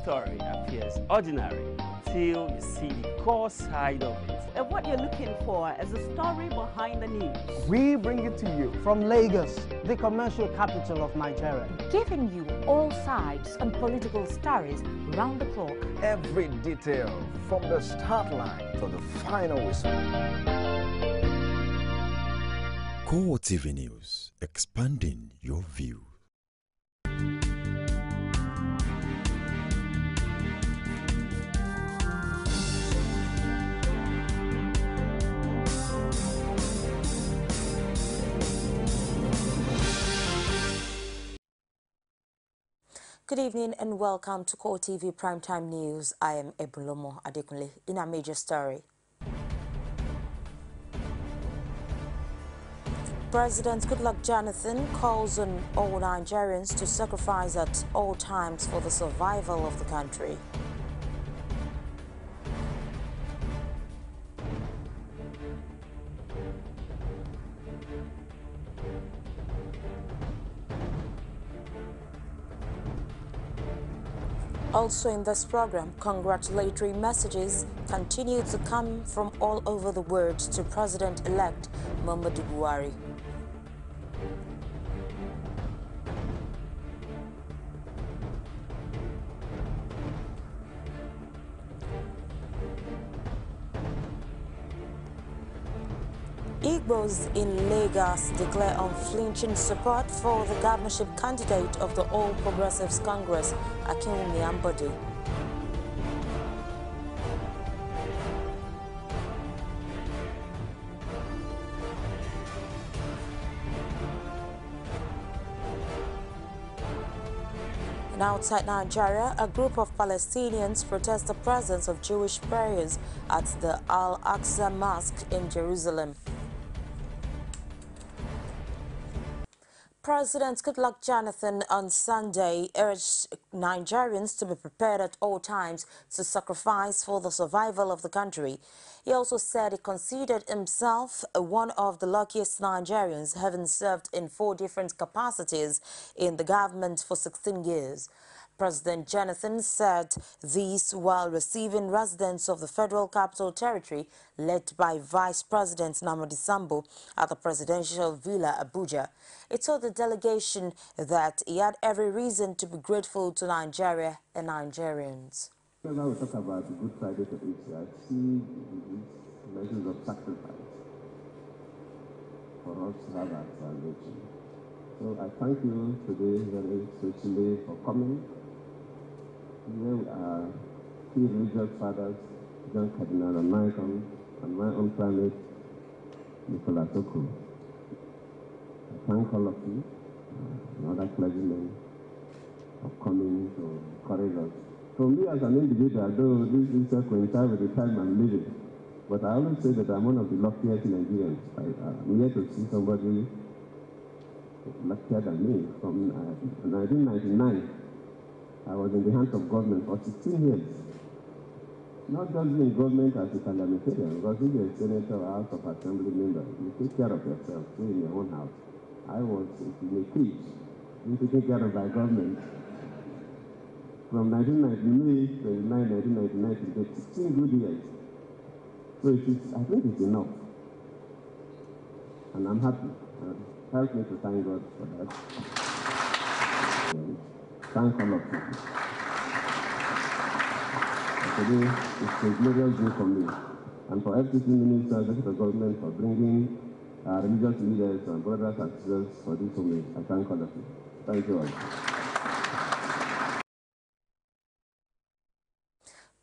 story appears ordinary till you see the core side of it. And what you're looking for is a story behind the news. We bring it to you from Lagos, the commercial capital of Nigeria. Giving you all sides and political stories round the clock. Every detail from the start line to the final whistle. CoreTV News, expanding your view. Good evening and welcome to CoreTV Primetime News. I am Ebulomo Adekunle in a major story. President Goodluck Jonathan calls on all Nigerians to sacrifice at all times for the survival of the country. Also in this program, congratulatory messages continue to come from all over the world to President-elect Muhammadu Buhari. Igbos in Lagos declare unflinching support for the governorship candidate of the All Progressives Congress, Akinwumi Ambode. And outside Nigeria, a group of Palestinians protest the presence of Jewish prayers at the Al-Aqsa Mosque in Jerusalem. President Goodluck Jonathan on Sunday urged Nigerians to be prepared at all times to sacrifice for the survival of the country. He also said he considered himself one of the luckiest Nigerians, having served in 4 different capacities in the government for 16 years. President Jonathan said this while receiving residents of the Federal Capital Territory led by Vice President Nnamdi Sambo at the Presidential Villa, Abuja. He told the delegation that he had every reason to be grateful to Nigeria and Nigerians. Whenever we talk about the good side of it, I see these measures of sacrifice for us to have our nation. So I thank you today very especially for coming. Here we are 3 religious fathers, John Cardinal and Michael, and my own primate, Nicola Toko. I thank all of you and other clergymen for coming to encourage us. For me as an individual, though this coincides with the time I'm living, but I always say that I'm one of the luckiest Nigerians. I'm here to see somebody luckier than me. From 1999, I was in the hands of government for 16 years. Not just in government as a parliamentarian, because if you're a senator or House of Assembly member, you take care of yourself, stay in your own house. I was in a cage, being taken care of by government. From 1999 to 16 good years. So I think it's enough. And I'm happy. Help me to thank God for that. Thank all of you. Today it's a glorious day for me and for FCC ministers, the government for bringing religious leaders and brothers and sisters for this moment. I thank all of you. Thank you all.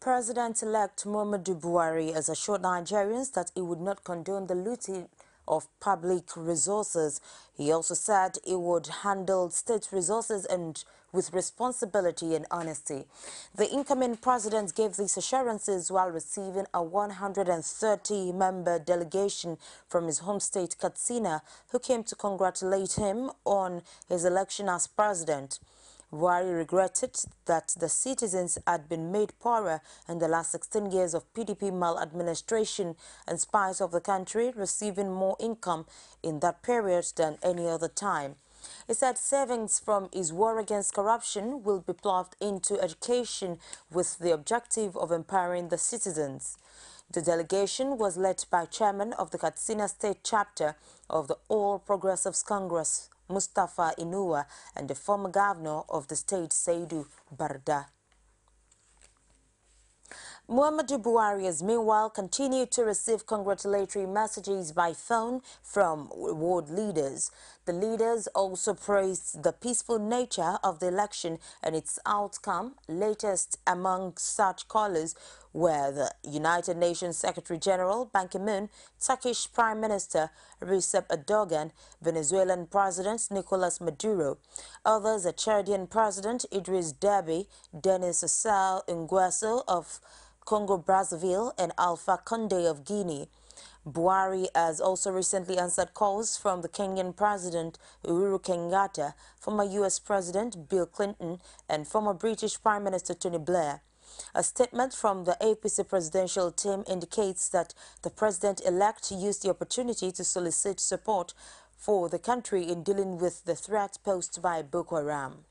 President-elect Muhammadu Buhari has assured Nigerians that he would not condone the looting of public resources. He also said he would handle state resources and with responsibility and honesty. The incoming president gave these assurances while receiving a 130-member delegation from his home state, Katsina, who came to congratulate him on his election as president. Buhari regretted that the citizens had been made poorer in the last 16 years of PDP maladministration, in spite of the country receiving more income in that period than any other time. He said savings from his war against corruption will be ploughed into education with the objective of empowering the citizens. The delegation was led by Chairman of the Katsina State Chapter of the All Progressives Congress, Mustafa Inuwa, and the former governor of the state, Saidu Barda. Muhammadu Buhari has meanwhile continued to receive congratulatory messages by phone from world leaders. The leaders also praised the peaceful nature of the election and its outcome. Latest among such callers were the United Nations Secretary General Ban Ki-moon, Turkish Prime Minister Recep Erdogan, Venezuelan President Nicolas Maduro. Others are Chadian President Idris Deby, Denis Sassou Nguesso of Congo-Brazzaville, and Alpha Conde of Guinea. Buhari has also recently answered calls from the Kenyan President Uhuru Kenyatta, former U.S. President Bill Clinton, and former British Prime Minister Tony Blair. A statement from the APC presidential team indicates that the president-elect used the opportunity to solicit support for the country in dealing with the threat posed by Boko Haram.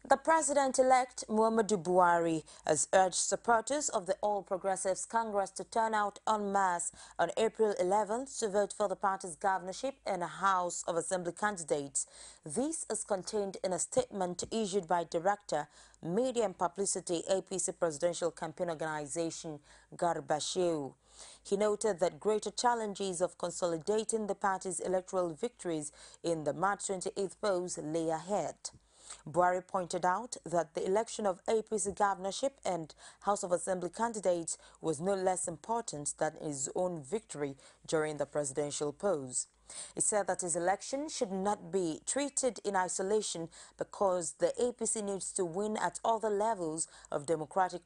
The president-elect Muhammadu Buhari has urged supporters of the All Progressives Congress to turn out en masse on April 11th to vote for the party's governorship and House of Assembly candidates. This is contained in a statement issued by Director, Media and Publicity, APC Presidential Campaign Organization, Garba Shehu. He noted that greater challenges of consolidating the party's electoral victories in the March 28th polls lay ahead. Buhari pointed out that the election of APC governorship and House of Assembly candidates was no less important than his own victory during the presidential polls. He said that his election should not be treated in isolation because the APC needs to win at other levels of democratic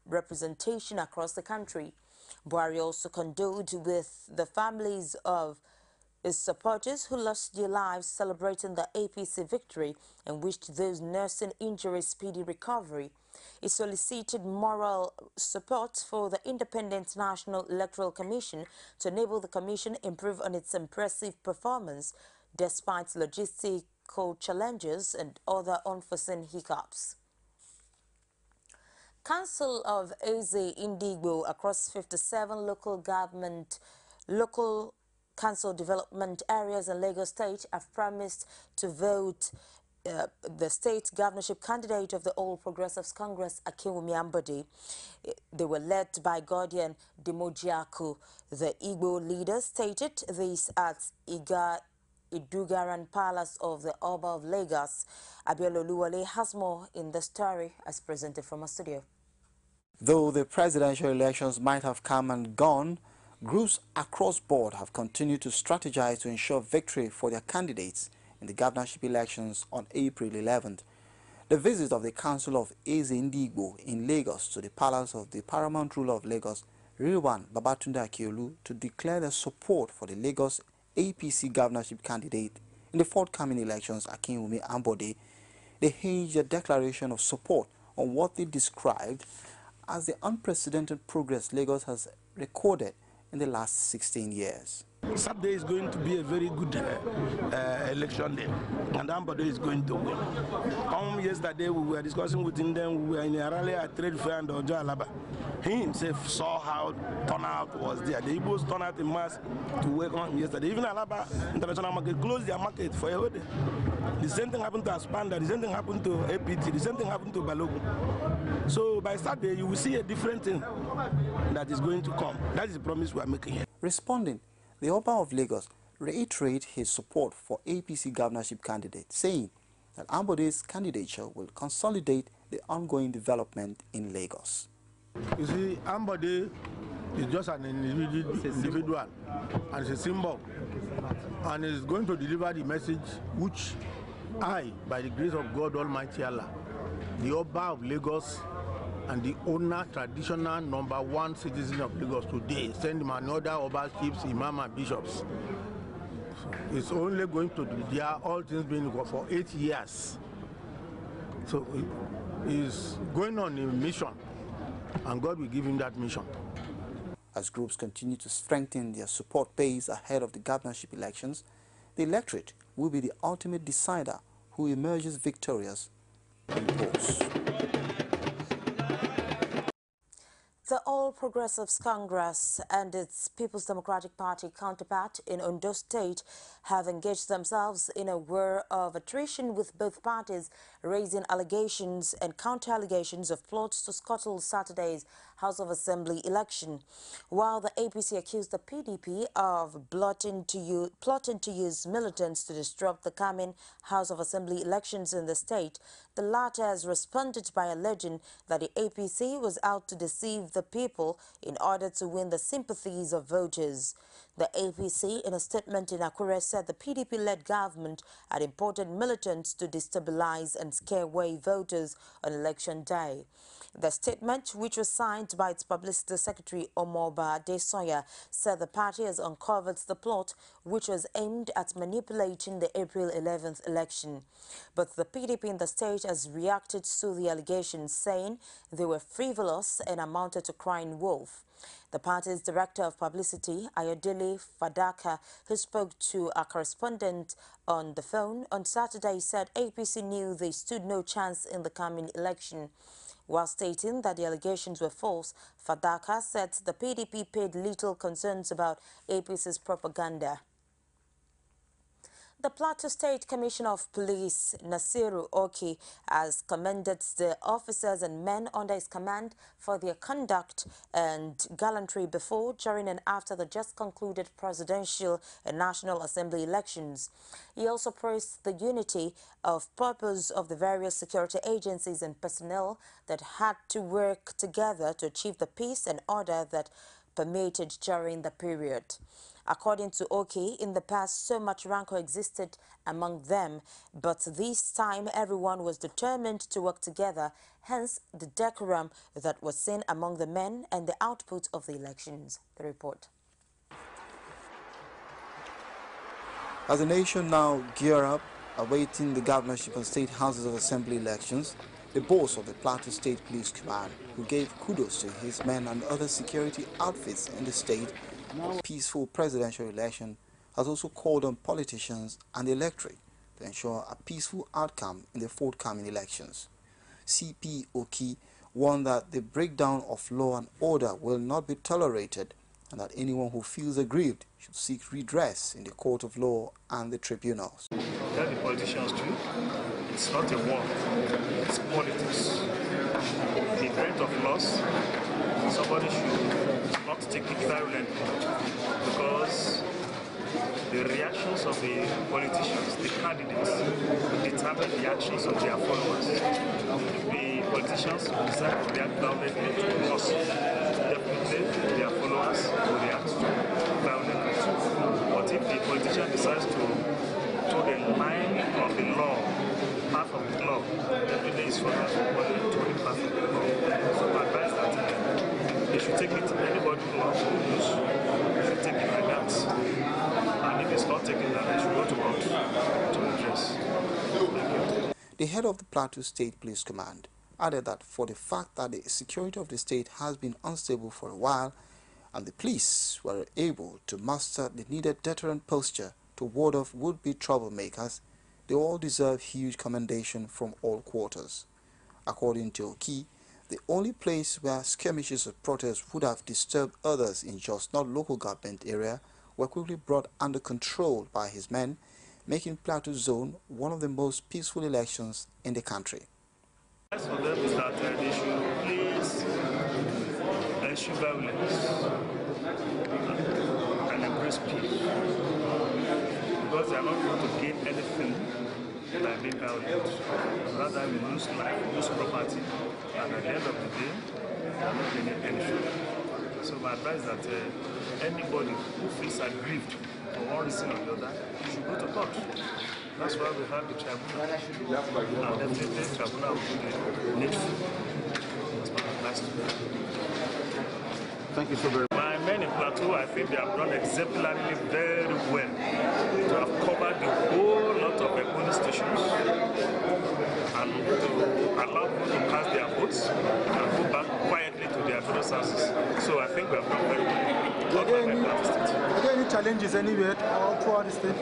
representation across the country. Buhari also condoled with the families of his supporters who lost their lives celebrating the APC victory and wished those nursing injuries speedy recovery. He solicited moral support for the Independent National Electoral Commission to enable the commission improve on its impressive performance despite logistical challenges and other unforeseen hiccups. Council of Eze Indigbo across 57 local council development areas in Lagos State have promised to vote the state governorship candidate of the All Progressives Congress, Akinwumi Ambode. They were led by Guardian Demojiaku. The Igbo leader stated this at Idugaran Palace of the Oba of Lagos. Abiola Oluwole has more in the story as presented from our studio. Though the presidential elections might have come and gone, groups across board have continued to strategize to ensure victory for their candidates in the governorship elections on April 11th. The visit of the Council of Eze Indigbo in Lagos to the palace of the paramount ruler of Lagos, Rilwan Babatunde Akiolu, to declare their support for the Lagos APC governorship candidate in the forthcoming elections, Akinwumi Ambode. They hinged a declaration of support on what they described as the unprecedented progress Lagos has recorded in the last 16 years. Saturday is going to be a very good election day, and Ambode is going to win. Yesterday we were discussing with him, we were in a rally at Trade Fair and Ojo Alaba. He himself saw how turnout was there. The Igbos turned out in mass to welcome him yesterday. Even Alaba International Market closed their market for a whole day. The same thing happened to Aspanda, the same thing happened to APT, the same thing happened to Balogun. So by Saturday you will see a different thing that is going to come. That is the promise we are making here. Responding, the Oba of Lagos reiterated his support for APC governorship candidate, saying that Ambode's candidature will consolidate the ongoing development in Lagos. You see, Ambode is just an individual and it's a symbol, and is going to deliver the message which I, by the grace of God Almighty Allah, the Oba of Lagos and the owner, traditional #1 citizen of Lagos today, send my other Oba chiefs, imam and bishops. So it's only going to be there, all things being for 8 years. So he's going on a mission, and God will give him that mission. As groups continue to strengthen their support base ahead of the governorship elections, the electorate will be the ultimate decider who emerges victorious in polls. The All Progressives Congress and its People's Democratic Party counterpart in Ondo State have engaged themselves in a war of attrition, with both parties raising allegations and counter-allegations of plots to scuttle Saturday's House of Assembly election. While the APC accused the PDP of plotting to use militants to disrupt the coming House of Assembly elections in the state, the latter has responded by alleging that the APC was out to deceive the people in order to win the sympathies of voters. The APC, in a statement in Akure, said the PDP-led government had imported militants to destabilize and scare away voters on election day. The statement, which was signed by its publicity secretary Omoba Desoya, said the party has uncovered the plot, which was aimed at manipulating the April 11th election. But the PDP in the state has reacted to the allegations, saying they were frivolous and amounted to crying wolf. The party's director of publicity, Ayodele Fadaka, who spoke to a correspondent on the phone on Saturday, said APC knew they stood no chance in the coming election. While stating that the allegations were false, Fadaka said the PDP paid little concerns about APC's propaganda. The Plateau State Commissioner of Police, Nasiru Oki, has commended the officers and men under his command for their conduct and gallantry before, during and after the just concluded presidential and National Assembly elections. He also praised the unity of purpose of the various security agencies and personnel that had to work together to achieve the peace and order that permeated during the period. According to Oki, in the past so much rancor existed among them, but this time everyone was determined to work together, hence the decorum that was seen among the men and the output of the elections. The report. As the nation now gear up, awaiting the governorship and state houses of assembly elections, the boss of the Plateau State Police Command, who gave kudos to his men and other security outfits in the state for a peaceful presidential election, has also called on politicians and the electorate to ensure a peaceful outcome in the forthcoming elections. CP Oki warned that the breakdown of law and order will not be tolerated, and that anyone who feels aggrieved should seek redress in the court of law and the tribunals. Tell the politicians too, it's not a war, it's politics. The event of loss, somebody should not take it violently, because the reactions of the politicians, the candidates, determine the actions of their followers. If the politicians decide to react violently to us, definitely their followers will react violently. But if the politician decides to the line of the law, path of the law, definitely his followers will follow to the path of the law. So I advise that they should take it, anybody who wants to lose, should take it like that. And if it's not taken, then they should go to court to address. The head of the Plateau State Police Command added that for the fact that the security of the state has been unstable for a while, and the police were able to master the needed deterrent posture to ward off would-be troublemakers, they all deserve huge commendation from all quarters. According to Oki, the only place where skirmishes of protest would have disturbed others in just not local government area were quickly brought under control by his men, making Plateau Zone one of the most peaceful elections in the country. As for them is that they should please eschew violence and embrace peace, because they are not going to gain anything by being violent. Rather, we lose life, lose property, and at the end of the day, they are not gaining anything. So my advice is that anybody who feels aggrieved for one reason or the other should go to court. That's why we have the tribunal. And definitely the tribunal will do the needful. That's my advice to them. Thank you so very much. My men in Plateau, I think they have done exemplarily very well to have covered the whole lot of police stations and to allow people to cast their votes and go back quietly to their various houses. So I think we have done very well. Are there any challenges anywhere all throughout the state?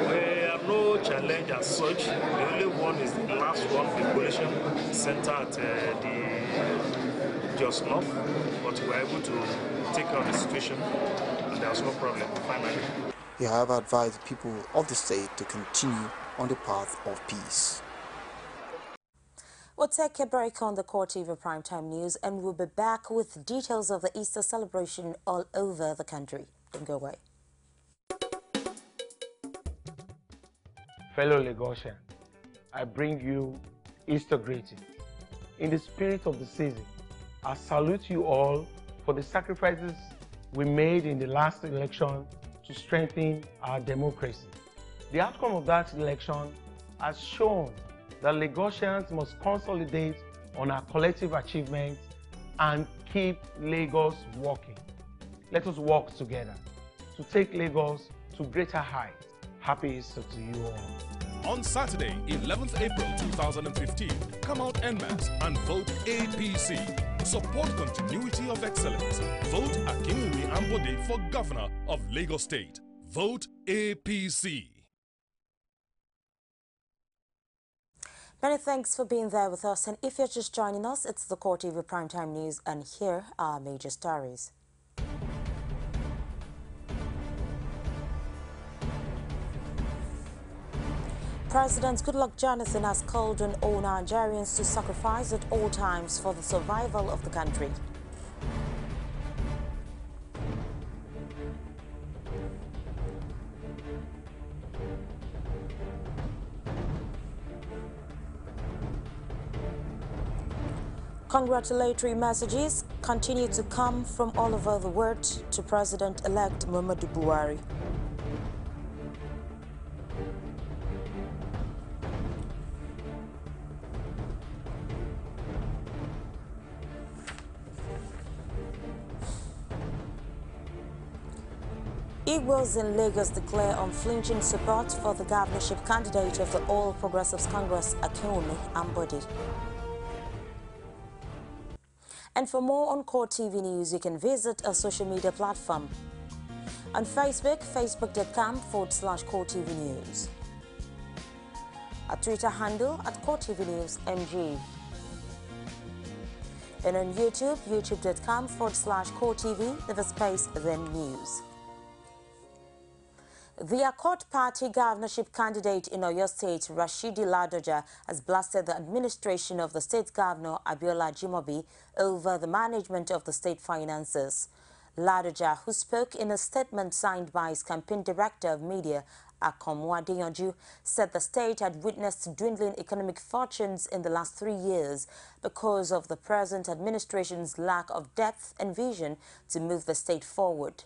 We have no challenge as such. The only one is the last one, the coalition center at the Just North, but we were able to take care of the situation, and there was no problem finally. He, however, advised the people of the state to continue on the path of peace. We'll take a break on the CoreTV Primetime News, and we'll be back with details of the Easter celebration all over the country. Don't go away. Fellow Lagosians, I bring you Easter greetings. In the spirit of the season, I salute you all for the sacrifices we made in the last election to strengthen our democracy. The outcome of that election has shown that Lagosians must consolidate on our collective achievements and keep Lagos walking. Let us work together to take Lagos to greater heights. Happy Easter to you all. On Saturday, 11th April 2015, come out en masse and vote APC. Support continuity of excellence. Vote Akinwumi Ambode for Governor of Lagos State. Vote APC. Many thanks for being there with us, and if you're just joining us, it's the CoreTV Primetime News, and here are major stories. President Goodluck Jonathan has called on all Nigerians to sacrifice at all times for the survival of the country. Congratulatory messages continue to come from all over the world to President-elect Muhammadu Buhari. Igbos in Lagos declare unflinching support for the governorship candidate of the All Progressives Congress, Akinwumi Ambode. And for more on CoreTV News, you can visit our social media platform. On Facebook, facebook.com/CoreTV News. Our Twitter handle at CoreTV News MG. And on YouTube, youtube.com/CoreTV, with a space, then News. The Accord Party governorship candidate in Oyo State, Rashidi Ladoja, has blasted the administration of the state governor, Abiola Ajimobi, over the management of the state finances. Ladoja, who spoke in a statement signed by his campaign director of media, Akomwa Adeyanju, said the state had witnessed dwindling economic fortunes in the last 3 years because of the present administration's lack of depth and vision to move the state forward.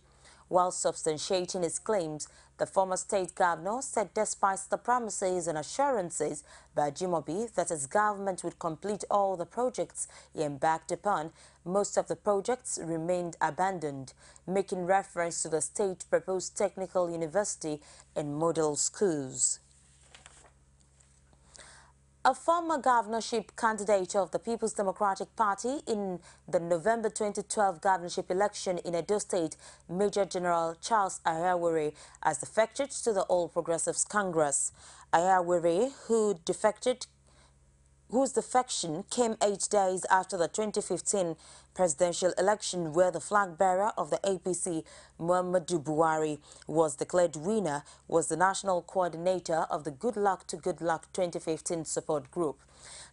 While substantiating his claims, the former state governor said despite the promises and assurances by Ajimobi that his government would complete all the projects he embarked upon, most of the projects remained abandoned, making reference to the state proposed technical university and model schools. A former governorship candidate of the People's Democratic Party in the November 2012 governorship election in Edo State, Major General Charles Ayawere, has defected to the All Progressives Congress. Ayawere, whose defection came 8 days after the 2015 presidential election, where the flag bearer of the APC, Muhammadu Buhari, was declared winner, was the national coordinator of the Good Luck to Good Luck 2015 support group.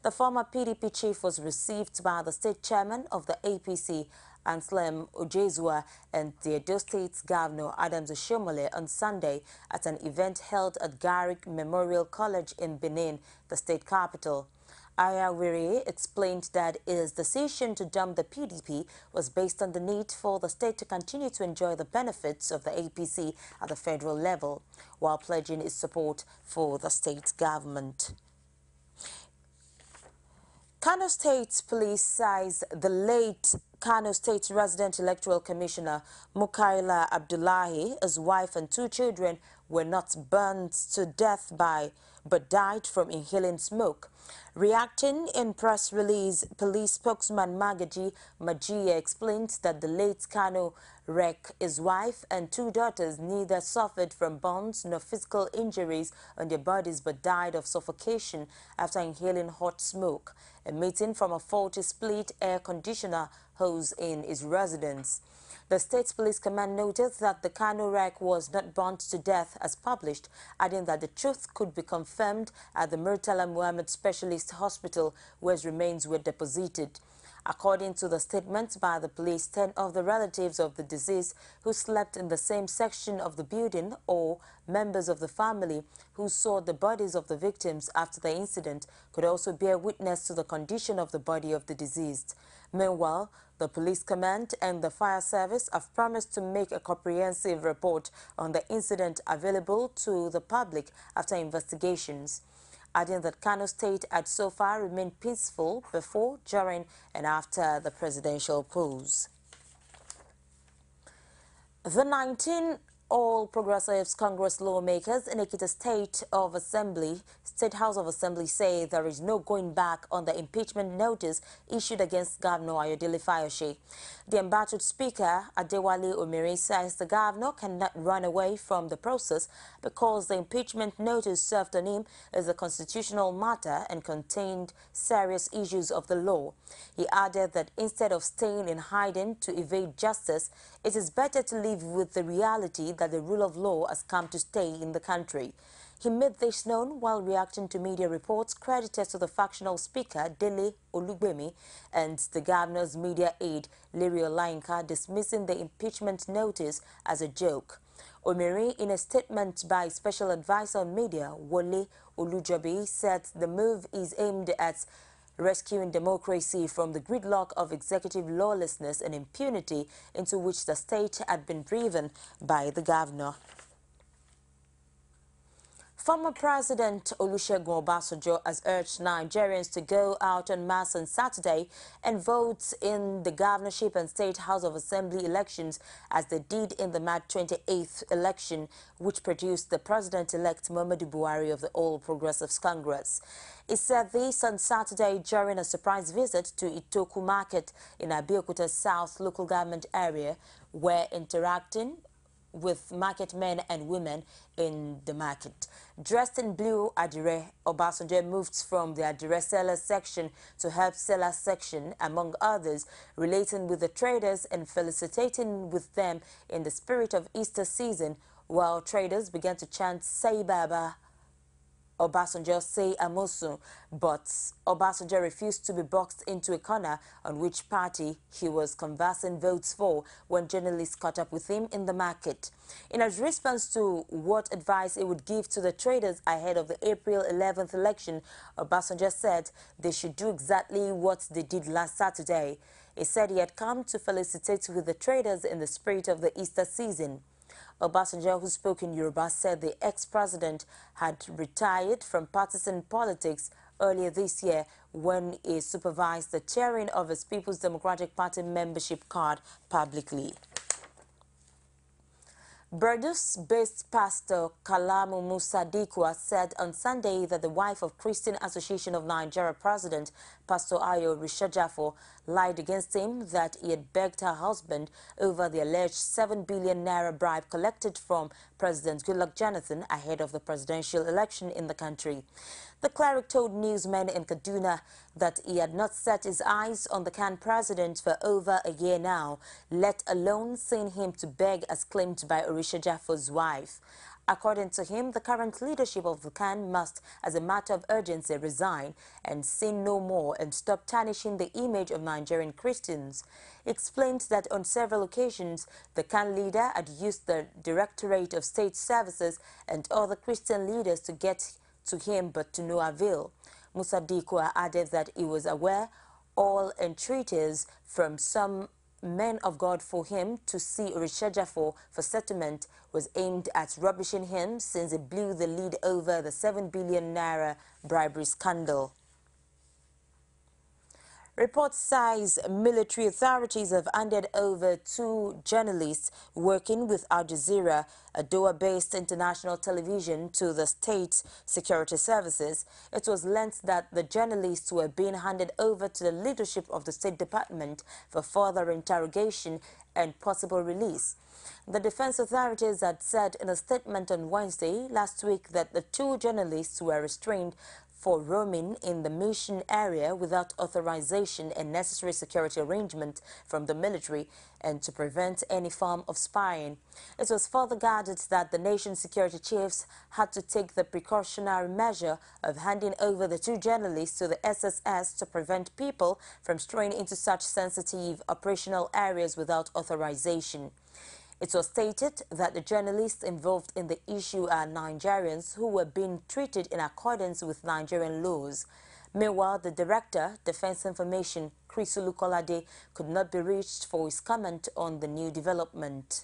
The former PDP chief was received by the state chairman of the APC, Anselm Ojezua, and the Edo State's Governor Adams Oshomole on Sunday at an event held at Garrick Memorial College in Benin, the state capital. Ayawere explained that his decision to dump the PDP was based on the need for the state to continue to enjoy the benefits of the APC at the federal level, while pledging his support for the state government. Kano State Police says the late Kano State Resident Electoral Commissioner Mukaila Abdullahi, his wife and 2 children were not burned to death by but died from inhaling smoke. Reacting in press release, police spokesman Magaji Majia explained that the late Kano wreck, his wife and 2 daughters neither suffered from burns nor physical injuries on their bodies but died of suffocation after inhaling hot smoke emitting from a faulty split air conditioner hose in his residence. The State Police Command noted that the Kano wreck was not burnt to death as published, adding that the truth could be confirmed at the Murtala Muhammad Specialist Hospital, where his remains were deposited. According to the statement by the police, 10 of the relatives of the deceased who slept in the same section of the building or members of the family who saw the bodies of the victims after the incident could also bear witness to the condition of the body of the deceased. Meanwhile, the police command and the fire service have promised to make a comprehensive report on the incident available to the public after investigations, adding that Kano State had so far remained peaceful before, during and after the presidential polls. The 19 All Progressives Congress lawmakers in Ekiti State House of Assembly say there is no going back on the impeachment notice issued against Governor Ayodele Fayose. The embattled Speaker, Adewale Omiri, says the governor cannot run away from the process because the impeachment notice served on him is a constitutional matter and contained serious issues of the law. He added that instead of staying in hiding to evade justice, it is better to live with the reality that the rule of law has come to stay in the country. He made this known while reacting to media reports credited to the factional speaker, Dele Olugbemi, and the governor's media aide, Larry Olayinka, dismissing the impeachment notice as a joke. Omiri, in a statement by Special Advisor on Media, Wole Olujobi, said the move is aimed at rescuing democracy from the gridlock of executive lawlessness and impunity into which the state had been driven by the governor. Former President Olusegun Obasanjo has urged Nigerians to go out en masse on Saturday and vote in the governorship and State House of Assembly elections as they did in the March 28th election, which produced the President-elect Muhammadu Buhari of the All Progressives Congress. He said this on Saturday during a surprise visit to Itoku Market in Abeokuta South local government area, where interacting with market men and women in the market. Dressed in blue adire, Obasanjo moved from the adire seller section to help seller section, among others, relating with the traders and felicitating with them in the spirit of Easter season, while traders began to chant "Say Baba Obasanjo, say Amosu," but Obasanjo refused to be boxed into a corner on which party he was canvassing votes for when journalists caught up with him in the market. In a response to what advice he would give to the traders ahead of the April 11th election, Obasanjo said they should do exactly what they did last Saturday. He said he had come to felicitate with the traders in the spirit of the Easter season. Obasanjo, who spoke in Yoruba, said the ex-president had retired from partisan politics earlier this year when he supervised the tearing of his People's Democratic Party membership card publicly. Burdus-based pastor Kalamu Musa Dikwa said on Sunday that the wife of Christian Association of Nigeria President Pastor Ayo Rishajafo lied against him, that he had begged her husband over the alleged 7 billion naira bribe collected from President Goodluck Jonathan ahead of the presidential election in the country. The cleric told newsmen in Kaduna that he had not set his eyes on the CAN president for over a year now, let alone seen him to beg as claimed by Orisha Jaffo's wife. According to him, the current leadership of the CAN must, as a matter of urgency, resign and sin no more and stop tarnishing the image of Nigerian Christians. He explained that on several occasions, the CAN leader had used the Directorate of State Services and other Christian leaders to get to him, but to no avail. Musa Dikwa added that he was aware all entreaties from some men of God for him to see Orishajafo for settlement was aimed at rubbishing him, since he blew the lead over the 7 billion naira bribery scandal. Reports says military authorities have handed over 2 journalists working with Al Jazeera, a Doha-based international television, to the state security services. It was learnt that the journalists were being handed over to the leadership of the State Department for further interrogation and possible release. The defense authorities had said in a statement on Wednesday last week that the 2 journalists were restrained for roaming in the mission area without authorization and necessary security arrangement from the military and to prevent any form of spying. It was further guarded that the nation's security chiefs had to take the precautionary measure of handing over the 2 journalists to the SSS to prevent people from straying into such sensitive operational areas without authorization. It was stated that the journalists involved in the issue are Nigerians who were being treated in accordance with Nigerian laws. Meanwhile, the Director, Defense Information, Chris Olukolade, could not be reached for his comment on the new development.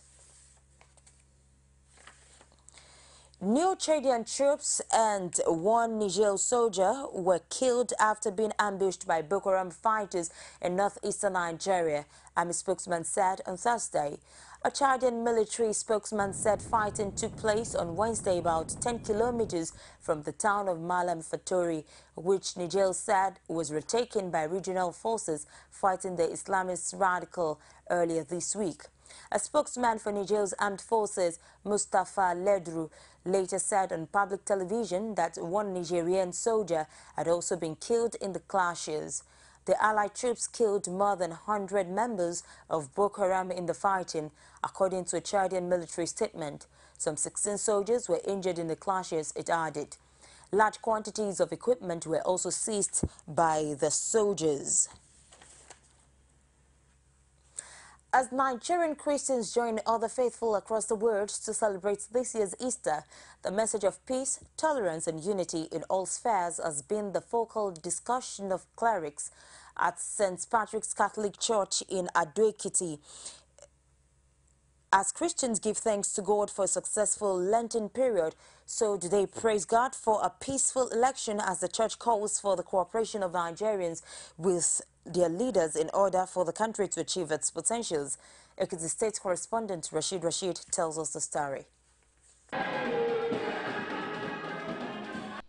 New Chadian troops and 1 Niger soldier were killed after being ambushed by Boko Haram fighters in northeastern Nigeria, Army spokesman said on Thursday. A Chadian military spokesman said fighting took place on Wednesday about 10 kilometers from the town of Malam Fatori, which Niger said was retaken by regional forces fighting the Islamist radical earlier this week. A spokesman for Niger's armed forces, Mustafa Ledru, later said on public television that 1 Nigerian soldier had also been killed in the clashes. The Allied troops killed more than 100 members of Boko Haram in the fighting, according to a Chadian military statement. Some 16 soldiers were injured in the clashes, it added. Large quantities of equipment were also seized by the soldiers. As Nigerian Christians join other faithful across the world to celebrate this year's Easter, the message of peace, tolerance and unity in all spheres has been the focal discussion of clerics at St. Patrick's Catholic Church in Ado-Ekiti. As Christians give thanks to God for a successful Lenten period, so do they praise God for a peaceful election as the church calls for the cooperation of Nigerians with their leaders in order for the country to achieve its potentials. Ekiti State correspondent Rashid tells us the story.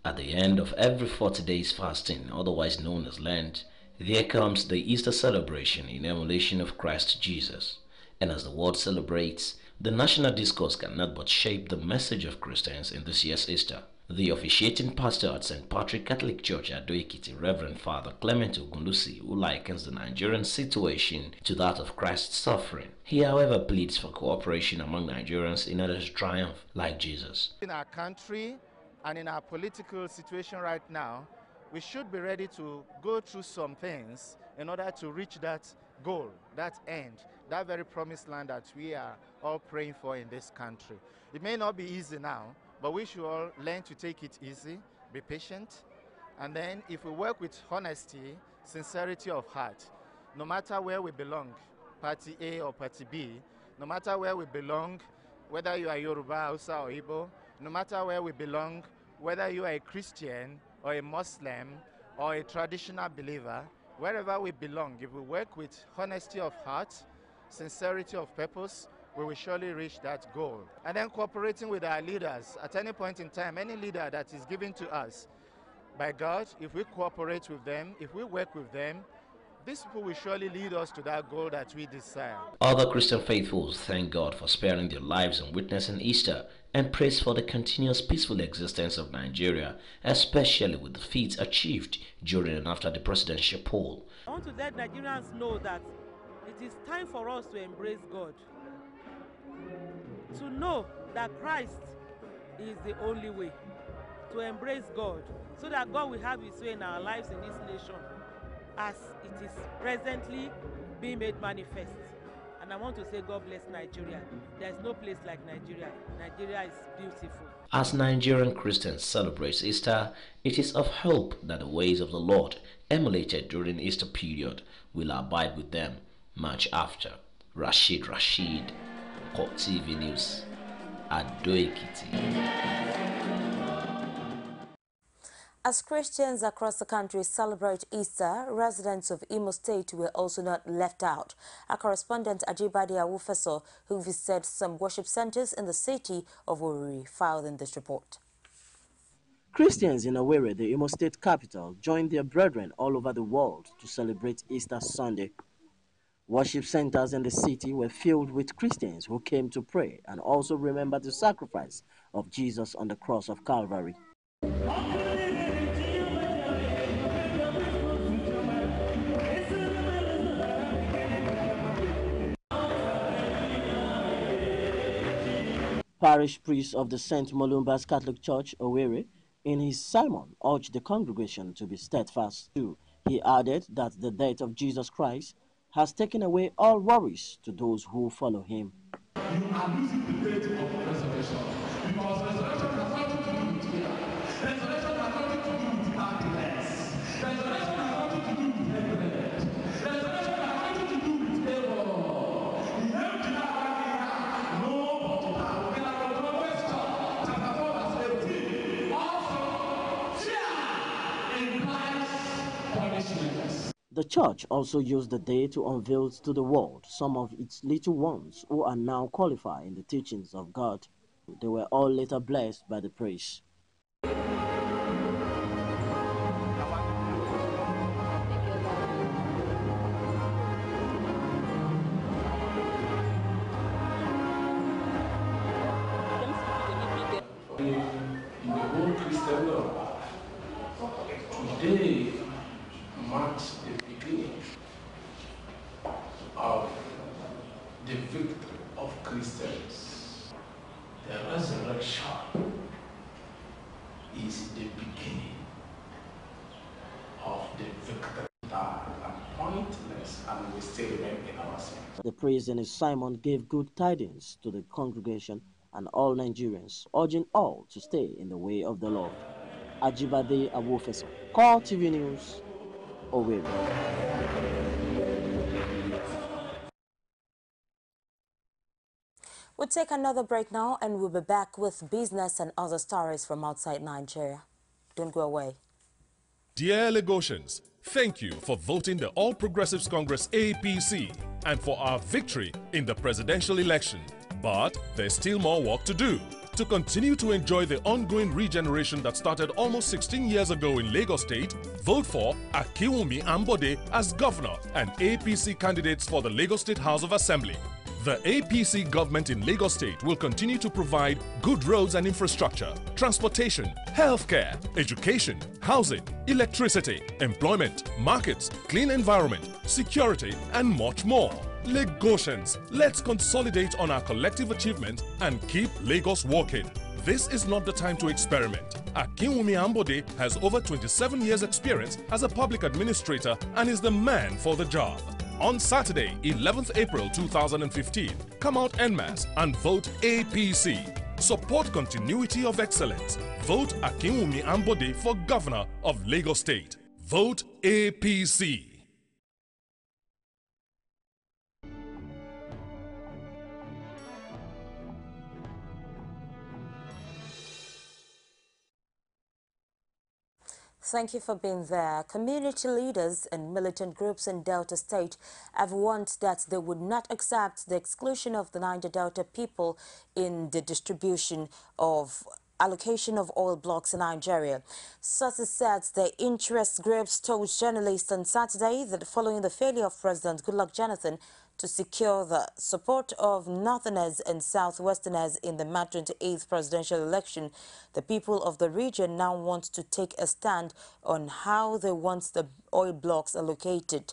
At the end of every 40 days fasting, otherwise known as Lent, there comes the Easter celebration in emulation of Christ Jesus. And as the world celebrates, the national discourse cannot but shape the message of Christians in this year's Easter. The officiating pastor at St. Patrick Catholic Church at Ado-Ekiti, Reverend Father Clement Ogunlusi, who likens the Nigerian situation to that of Christ's suffering. He, however, pleads for cooperation among Nigerians in order to triumph like Jesus. In our country and in our political situation right now, we should be ready to go through some things in order to reach that goal, that end, that very promised land that we are all praying for in this country. It may not be easy now, but we should all learn to take it easy, be patient, and then if we work with honesty, sincerity of heart, no matter where we belong, party A or party B, no matter where we belong, whether you are Yoruba, Hausa or Igbo, no matter where we belong, whether you are a Christian or a Muslim or a traditional believer, wherever we belong, if we work with honesty of heart, sincerity of purpose, we will surely reach that goal. And then cooperating with our leaders at any point in time, any leader that is given to us by God, if we cooperate with them, if we work with them, these people will surely lead us to that goal that we desire. Other Christian faithfuls thank God for sparing their lives and witnessing Easter and praise for the continuous peaceful existence of Nigeria, especially with the feats achieved during and after the presidential poll. I want to let Nigerians know that it is time for us to embrace God, to know that Christ is the only way, to embrace God, so that God will have his way in our lives in this nation as it is presently being made manifest. And I want to say God bless Nigeria. There is no place like Nigeria. Nigeria is beautiful. As Nigerian Christians celebrate Easter, it is of hope that the ways of the Lord, emulated during Easter period, will abide with them much after. Rashid, CoreTV News, Ado-Ekiti. As Christians across the country celebrate Easter, residents of Imo State were also not left out. Our correspondent Ajibade Awufeso, who visited some worship centers in the city of Owerri, filed in this report. Christians in Owerri, the Imo State capital, joined their brethren all over the world to celebrate Easter Sunday. Worship centers in the city were filled with Christians who came to pray and also remember the sacrifice of Jesus on the cross of Calvary. Parish priest of the St. Molumbas Catholic Church, Owerri, in his sermon urged the congregation to be steadfast too. He added that the death of Jesus Christ has taken away all worries to those who follow him. You are losing the faith of resurrection because resurrection has nothing to do with fear. Resurrection has nothing to do with happiness. Resurrection has nothing to do with regret. Resurrection has nothing to do with favor. The church also used the day to unveil to the world some of its little ones who are now qualified in the teachings of God. They were all later blessed by the praise. In the whole Christian law, today marks the beginning of the victory of Christians. The resurrection is the beginning of the victory that are pointless and we still remain in our sins. The priest in his sermon gave good tidings to the congregation and all Nigerians, urging all to stay in the way of the Lord. Ajibade Awufeso, CoreTV News, Owerri. We'll take another break now and we'll be back with business and other stories from outside Nigeria. Don't go away. Dear Lagosians, thank you for voting the All Progressives Congress APC and for our victory in the presidential election. But there's still more work to do. To continue to enjoy the ongoing regeneration that started almost 16 years ago in Lagos State, vote for Akinwumi Ambode as governor and APC candidates for the Lagos State House of Assembly. The APC government in Lagos State will continue to provide good roads and infrastructure, transportation, healthcare, education, housing, electricity, employment, markets, clean environment, security, and much more. Lagosians, let's consolidate on our collective achievement and keep Lagos walking. This is not the time to experiment. Akinwumi Ambode has over 27 years' experience as a public administrator and is the man for the job. On Saturday, 11th April 2015, come out en masse and vote APC. Support continuity of excellence. Vote Akinwumi Ambode for Governor of Lagos State. Vote APC. Thank you for being there. Community leaders and militant groups in Delta State have warned that they would not accept the exclusion of the Niger Delta people in the distribution of allocation of oil blocks in Nigeria. Sources said the interest groups told journalists on Saturday that following the failure of President Goodluck Jonathan to secure the support of Northerners and Southwesterners in the March 28th presidential election, the people of the region now want to take a stand on how they want the oil blocks allocated.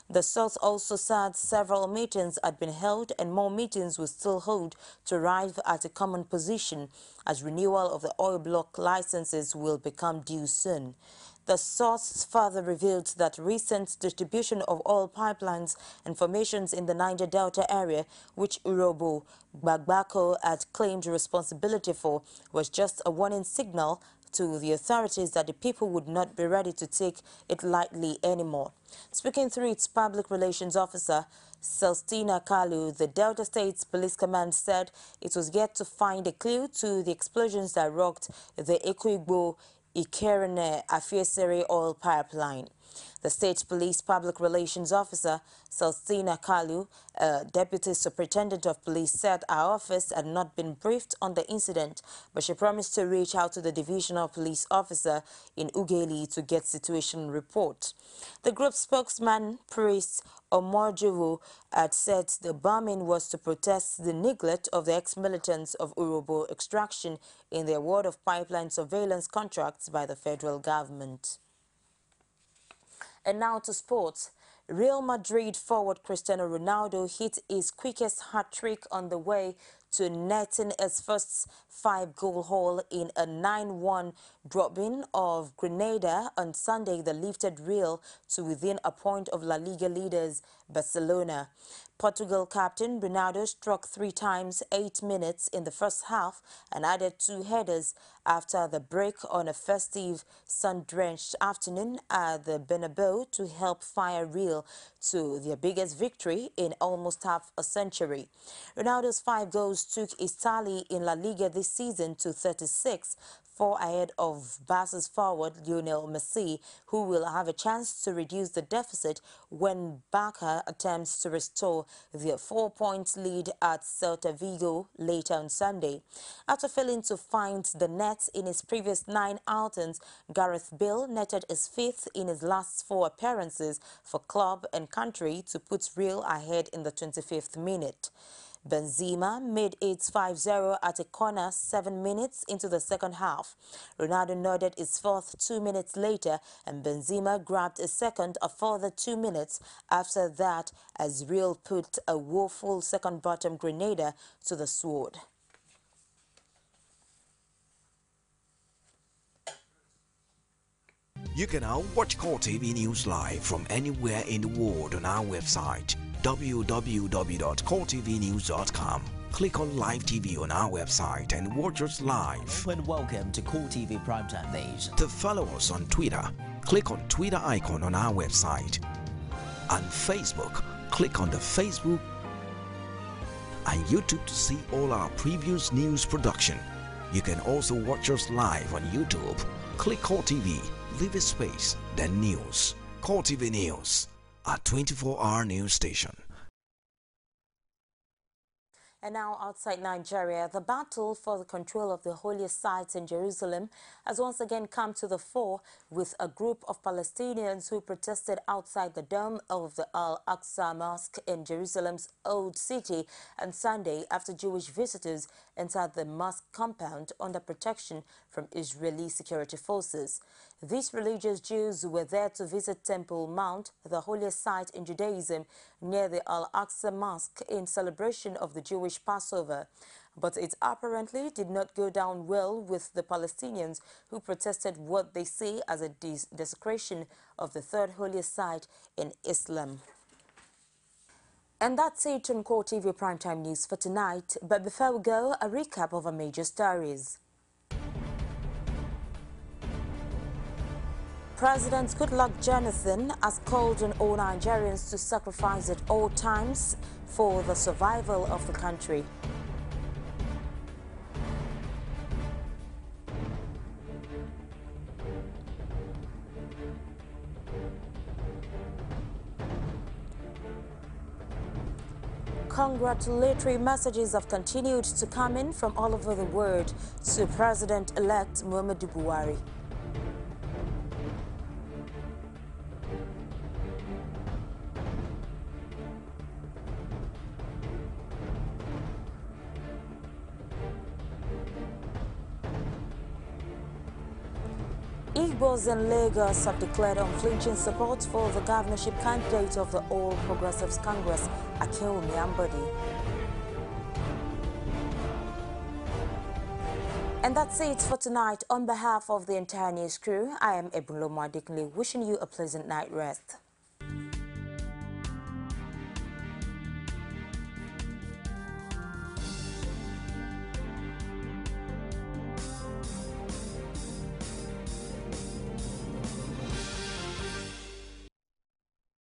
The source also said several meetings had been held and more meetings will still hold to arrive at a common position as renewal of the oil block licenses will become due soon. The source further revealed that recent distribution of oil pipelines and formations in the Niger Delta area, which Urobo Gbagbako had claimed responsibility for, was just a warning signal to the authorities that the people would not be ready to take it lightly anymore. Speaking through its public relations officer, Celestina Kalu, the Delta State's Police Command said it was yet to find a clue to the explosions that rocked the Ekuigbo Ikerene Afiesere oil pipeline. The State Police Public Relations Officer, Celestina Kalu, Deputy Superintendent of Police, said our office had not been briefed on the incident, but she promised to reach out to the Divisional Police Officer in Ughelli to get situation report. The group spokesman, Priest Omorjuwu, had said the bombing was to protest the neglect of the ex-militants of Urobo extraction in the award of pipeline surveillance contracts by the federal government. And now to sports. Real Madrid forward Cristiano Ronaldo hit his quickest hat-trick on the way to netting his first 5-goal haul in a 9-1 drop-in of Granada on Sunday that lifted Real to within a point of La Liga leaders Barcelona. Portugal captain Ronaldo struck 3 times 8 minutes in the first half and added 2 headers after the break on a festive sun-drenched afternoon at the Bernabeu to help fire Real to their biggest victory in almost half a century. Ronaldo's 5 goals took his tally in La Liga this season to 36, 4 ahead of Barca's forward Lionel Messi, who will have a chance to reduce the deficit when Barca attempts to restore their 4-point lead at Celta Vigo later on Sunday. After failing to find the net in his previous 9 outings, Gareth Bale netted his 5th in his last 4 appearances for club and country to put Real ahead in the 25th minute. Benzema made it 5-0 at a corner 7 minutes into the second half. Ronaldo nodded his 4th 2 minutes later, and Benzema grabbed a second a further 2 minutes after that as Real put a woeful second-bottom Grenada to the sword. You can now watch CoreTV News live from anywhere in the world on our website www.coretvnews.com. Click on Live TV on our website and watch us live. And welcome to CoreTV Primetime Days. To follow us on Twitter, click on Twitter icon on our website. On Facebook, click on the Facebook and YouTube to see all our previous news production. You can also watch us live on YouTube. Click CoreTV, leave a space, then News. CoreTV News, a 24-hour news station. And now outside Nigeria, the battle for the control of the holiest sites in Jerusalem has once again come to the fore, with a group of Palestinians who protested outside the dome of the Al-Aqsa Mosque in Jerusalem's Old City on Sunday after Jewish visitors entered the mosque compound under protection from Israeli security forces. These religious Jews were there to visit Temple Mount, the holiest site in Judaism, near the Al-Aqsa Mosque in celebration of the Jewish Passover. But it apparently did not go down well with the Palestinians, who protested what they see as a desecration of the third holiest site in Islam. And that's it on CoreTV Primetime News for tonight. But before we go, a recap of our major stories. President Goodluck Jonathan has called on all Nigerians to sacrifice at all times for the survival of the country. Congratulatory messages have continued to come in from all over the world to President-elect Muhammadu Buhari. Igbos in Lagos have declared unflinching support for the governorship candidate of the All Progressives Congress, Akinwumi Ambode. And that's it for tonight. On behalf of the entire news crew, I am Ebunloma Dikinle, wishing you a pleasant night rest.